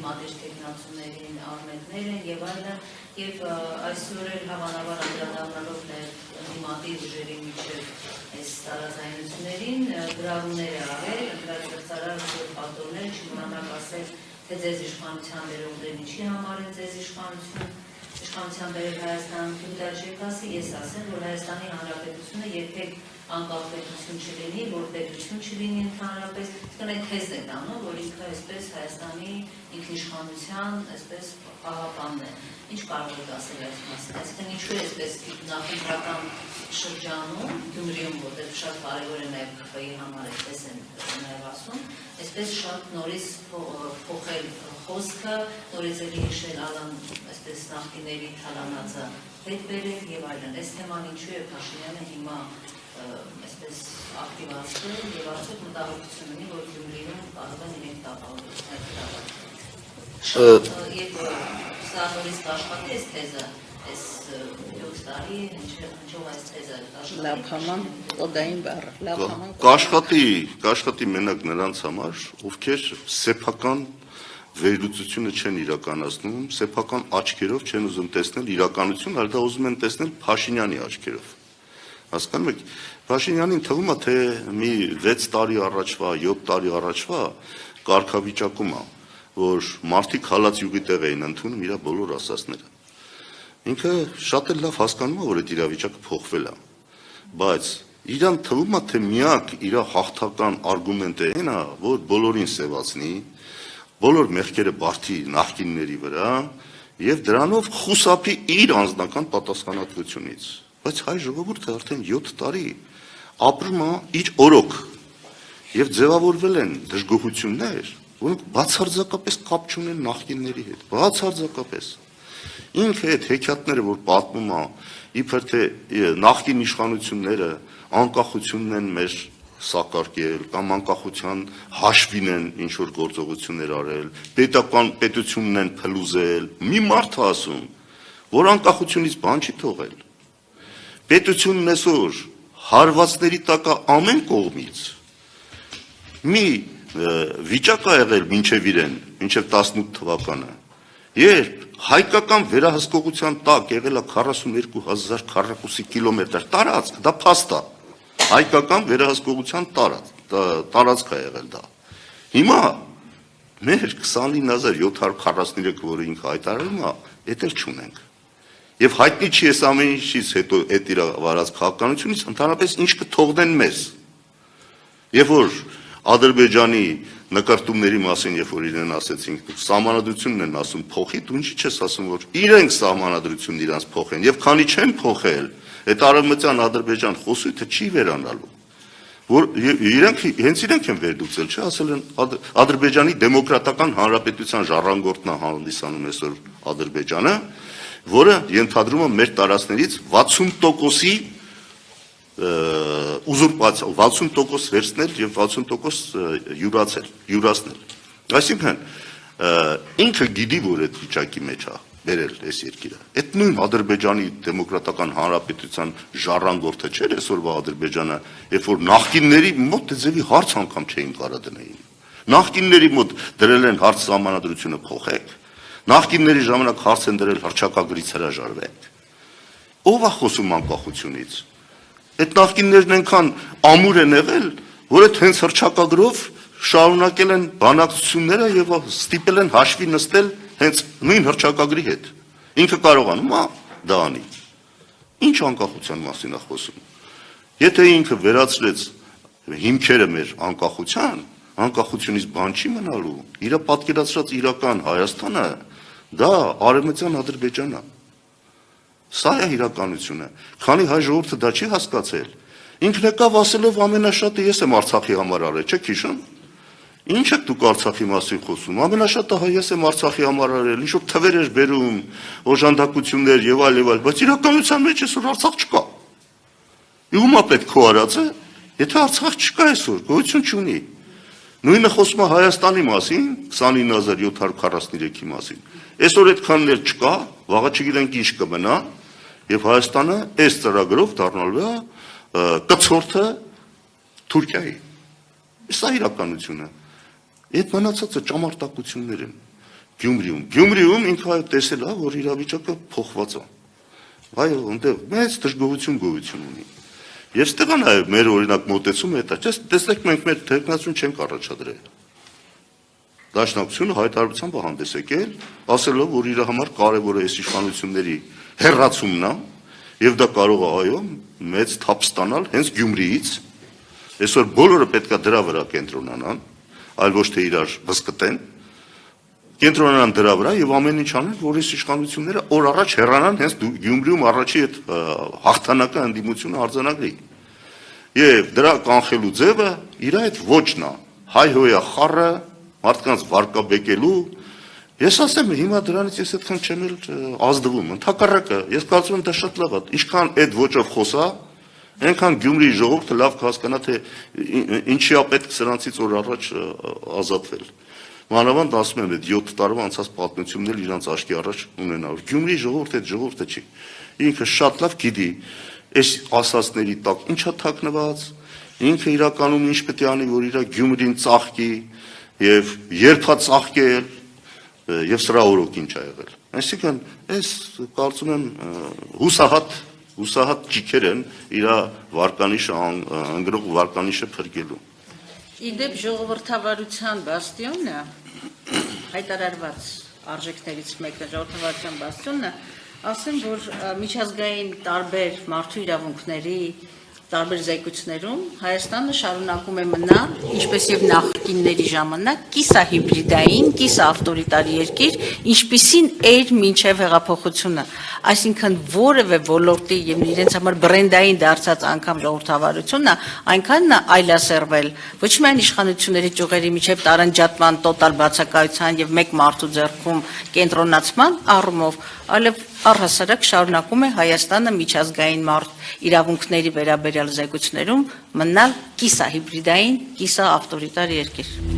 մատիչ տեխնացուներին, արմատներին եւ այլն, եւ այսօր էլ հավանաբար անդրադառնալով դիմատի ուժերի միջև այս տարածայնություններին գրառումներ է արել, ընդրացարար պատորներ, չմոռանաք ասել, թե ձեզ իշխանության վերողներ ինչի համար են ձեզ իշխանության բերել Հայաստան, Քյուրդաչեք ասի, ես ասեմ, որ Հայաստանի Հանրապետությունը երբեք անկախ պետություն չլինի, որ պետություն չլինի ընդհանրապես, այսինքն այդ թեզն է տանում, որ ինքը այսպես Հայաստանի ինքնիշխանության այսպես պահապանն է։ Ինչ կարող եք ասել այս մասին, այսինքն ինչու է այսպես նախընտրական շրջանում, Գյումրիում, որտեղ շատ կարևոր է նաև ԿԽ-ի համար, այսպես են նաև ասում, այսպես շատ նորից փոխել խոսքը, նորից էլի հիշել այսպես նախկիների թալանածը հետ բերել եւ այլն։ Այս թեման ինչու է Փաշինյանը հիմա այսպես ակտիվացել եւ արդյոք մտահոգություն ունի, որ Գյումրիում կարող են իրենք տապալվել։ Եվ սա նորից կաշխատի այս թեզը, այս 7 տարի հնչող այս թեզը լափաման օդային բառը, լափաման կաշխատի մենակ նրանց համար, ովքեր սեփական վերլուծությունը չեն իրականացնում, սեփական աչքերով չեն ուզում տեսնել իրականություն, այլ դա ուզում են տեսնել Փաշինյանի աչքերով։ Հասկանում եք, Փաշինյանին թվում է, թե մի 6 տարի առաջվա, 7 տարի առաջվա կարգավիճակում է, որ մարդիկ հալած յուղի տեղ էին ընդունում իր բոլոր ասածները։ Ինքը շատ էլ լավ հասկանում է, որ այդ իրավիճակը փոխվել է, բայց իրան թվում է, թե միակ իր հաղթական արգումենտը այն է, որ բոլորին սևացնի, բոլոր մեղքերը բարդի նախկինների վրա եւ դրանով խուսափի իր անձնական պատասխանատվությունից։ Բայց հայ ժողովուրդը արդեն 7 տարի ապրում է իր օրոք եւ ձևավորվել են դժգոհություններ, որոնք բացարձակապես կապ չունեն նախկինների հետ, բացարձակապես։ Ինքը այդ հեքիաթները, որ պատմում է, իբր թե նախկին իշխանությունները անկախությունն են մեր սակարկել կամ անկախության հաշվին են ինչ որ գործողություններ արել, պետությունն են փլուզել, մի մարդ ասում, որ անկախությունից բան չի թողել։ Պետությունն այսօր հարվածների տակ ամեն կողմից մի վիճակ է եղել մինչև իրեն, մինչև 18 թվականը, երբ հայկական վերահսկողության տակ եղել է 42,000 քառակուսի կիլոմետր տարածք, դա փաստ է, հայկական վերահսկողության տարածք է եղել դա։ Հիմա մեր 29,743, որը ինքը հայտարարում է, էդ էլ չունենք։ Եվ հայտնի չի այս ամեն ինչից հետո այդ իր վարած քաղաքականությունից ընդհանրապես ինչ կթողնեն մեզ։ Երբ որ Ադրբեջանի նկարտումների մասին, երբ որ իրեն ասեցինք, սահմանադրությունն են ասում փոխի, դու ինչի՞ չես ասում, որ իրենք սահմանադրությունն իրանց փոխեն, եւ քանի չեն փոխել, այդ արևմտյան Ադրբեջան խոսույթը չի վերանալու, որ իրենք են վերլուծել, չէ՞, ասել են Ադրբեջանի դեմոկրատական հանրապետության ժառանգորդն է հանդիսանում այսօր Ադրբեջանը, որը ենթադրում է մեր տարածքներից 60%-ի ուզուրպացիա, 60% վերցնել եւ 60% յուրացնել։ Այսինքն ինքը գիտի, որ այդ վիճակի մեջ է վերել այս երկիրը։ Այդ նույն Ադրբեջանի դեմոկրատական հանրապետության ժառանգորդը չէր այսօրվա Ադրբեջանը, երբ որ նախկինների մոտ ձևի հարց անգամ չէին կարա դնեին։ Նախկինների մոտ դրել են հարց սահմանադրությունը փոխեք։ Նախկինների ժամանակ հարց են դրել հռչակագրից հրաժարվեք։ Ով է խոսում անկախությունից։ Այդ նախկիններն այնքան ամուր են եղել, որ այդ հենց հռչակագրով շարունակել են բանակցությունները եւ ստիպել են հաշվի նստել հենց նույն հռչակագրի հետ։ Ինքը կարողանում է դա անի։ Ինչ անկախության մասին է խոսում։ Եթե ինքը վերացրեց հիմքերը մեր անկախությունից բան չի մնալու։ Իր պատկերացրած իրական Հայաստանը դա արևմտյան Ադրբեջանն է։ Սա է իրականությունը։ Քանի հայ ժողովուրդը դա չի հասկացել, ինքն եկավ ասելով ամենաշատը ես եմ Արցախի համար արել, չեք հիշում։ Ինչ եք դուք Արցախի մասին խոսում։ Ամենաշատը ես եմ Արցախի համար արել, ինչ որ թվեր էր բերում, օժանդակություններ եւ այլ, բայց իրականության մեջ այսօր Արցախ չկա։ Ումա պետք քո արածը, եթե Արցախ չկա այսօր, գոյություն չունի։ Նույնը խոսում է Հայաստանի մասին, 29743-ի մասին։ Այսօր այդքանն էլ չկա, վաղը չգիտենք ինչ կմնա, եւ Հայաստանը այս ծրագրով դառնալու է կցորդը Թուրքիայի։ Սա իրականությունը։ Այդ մնացածը ճամարտակություններ են։ Գյումրիում ինքը տեսել է, որ իրավիճակը փոխված է։ Այո, այնտեղ մեծ դժգոհություն ունի։ Եվ ստեղ է նաև մեր օրինակ մոտեցումը հետա, չէ՞, տեսեք մենք մեր թեկնածուն չենք առաջադրել։ Դաշնակցությունը հայտարարությամբ հանդես եկել, ասելով, որ իր համար կարևոր է այս իշխանությունների հեռացումն է, եւ դա կարող է այո մեծ թափ ստանալ հենց Գյումրիից։ Այսօր բոլորը պետքա դրա վրա կենտրոնանան, այլ ոչ թե իրար վսկտեն։ Կենտրոնանան դրա վրա եւ ամեն ինչ անեն, որ այս իշխանությունները օր առաջ հեռանան հենց Գյումրիում առաջի այդ հաղթանակը ընդդիմությունը արձանագրի։ Եվ դրա կանխելու ձևը իր այդ ոչն է, հայ-հոյա խառը, մարդկանց վարկաբեկելու։ Ես ասեմ, հիմա դրանից ես այդքան չեմ ազդվում, ընդհակառակը, ես կարծում եմ դա շատ լավ է, ինչքան այդ ոճով խոսա, այնքան Գյումրիի ժողովուրդը լավ կհասկանա, թե ինչի է պետք սրանցից օր առաջ ազատվել։ Մանավանդ ասում եմ, այդ 7 տարվա անցած պատմությունն իրանց աչքի առաջ ունենալու։ Գյումրիի ժողովուրդը այդ ժողովուրդը չի։ Ինքը շատ լավ գիտի, այս ասածների տակ ինչա թաքնված, ինքը իրականում ինչ պետք է անի, որ իր Գյումրին ծաղկի եւ երբա ծաղկել եւ սրա օրոք ինչ ա եղել։ Այսինքն, այս կարծում եմ հուսահատ ջիքեր են իր վարկանիշը անգրող վարկանիշը փրկելու։ Իդեպ ժողովրդավարության բաստիոնը հայտարարված արժեքներից մեկն է ժողովրդավարության բաստիոնը, ասեմ, որ միջազգային տարբեր մարդու իրավունքների տարբեր զեկույցներում Հայաստանը շարունակում է մնալ, ինչպես եւ նախկինների ժամանակ, կիսահիբրիդային, կիսաավտորիտարի երկիր, ինչպիսին էր մինչև հեղափոխությունը, այսինքն որևէ ոլորտի եւ իրենց համար բրենդային դարձած անգամ ժողովրդավարությունը այնքան այլասերվել, ոչ միայն իշխանությունների ճյուղերի միջև տարանջատման, տոտալ բացակայության եւ մեկ մարդու ձեռքում կենտրոնացման առումով, այլև առհասարակ շարունակում է Հայաստանը միջազգային իրավունքների վերաբերյալ զեկույցներում մնալ կիսահիբրիդային, կիսաավտորիտար երկիր։